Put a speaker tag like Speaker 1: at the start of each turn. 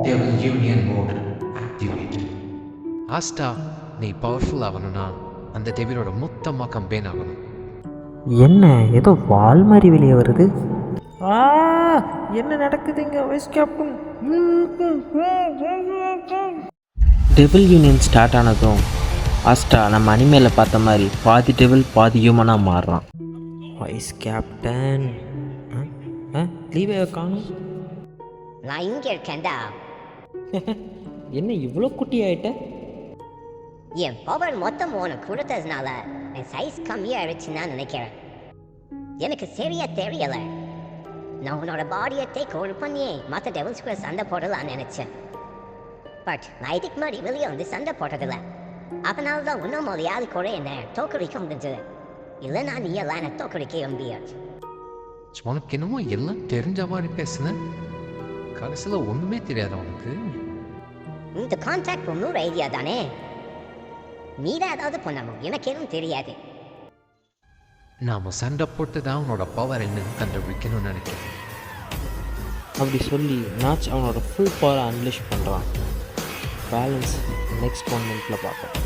Speaker 1: Devil Union mode activated. Asta, நீ powerful ஆகணும்னா அந்த டெவிலோட மொத்தமாக கம்பெயின் ஆகணும்.
Speaker 2: என்ன ஏதோ வால் மாதிரி வெளியே வருது. என்ன நடக்குதுங்க vice captain? Devil union start ஆனதும் ஆஸ்ட்ரா நம்ம அனிமேல பார்த்த மாதிரி பாதி டெவில் பாதி ஹியூமனாக மாறுறான். வைஸ் கேப்டன் லீவே காணும்.
Speaker 3: நான் இங்கே இருக்கேன்டா.
Speaker 2: என்ன இவ்வளோ குட்டி ஆயிட்ட?
Speaker 3: என் பவர் மொத்தம் உனக்கு கொடுத்ததுனால என் சைஸ் கம்மியாகிடுச்சுன்னு நான் நினைக்கிறேன். எனக்கு சரியா தெரியல. நான் உன்னோட பாடியை டேக் ஓவர் பண்ணி மற்ற டெவல்ஸ் கூட சண்டை போடலான்னு நினைச்சேன். பட் நான் இதுக்கு முன்னாடி வெளியே வந்து சண்டை போட்டதில்ல. அதனால தான் இன்னும் மொழியாவது கூட என்ன தோக்கடிக்க முடிஞ்சது. இல்லைன்னா நீ எல்லாம் என்னை தோக்கடிக்க முடியாது.
Speaker 1: உனக்கு என்னமோ எல்லாம் தெரிஞ்ச மாதிரி பேசுன, கடைசியில் ஒன்றுமே தெரியாது உனக்கு.
Speaker 3: இந்த கான்ட்ராக்ட் ஒன்றும் ஐடியா தானே. நீ தான் ஏதாவது பண்ணணும், எனக்கு எதுவும் தெரியாது.
Speaker 1: நாம் சண்டை போட்டு தான் உன்னோட பவர் என்னன்னு கண்டுபிடிக்கணும்னு நினைக்கிறேன்.
Speaker 2: அப்படி சொல்லி நாச் அவனோட ஃபுல் பவரை அன்லிஷ் பண்ணுறான். பேலன்ஸ் நெக்ஸ்ட் 1 மந்த்தில் பார்ப்போம்.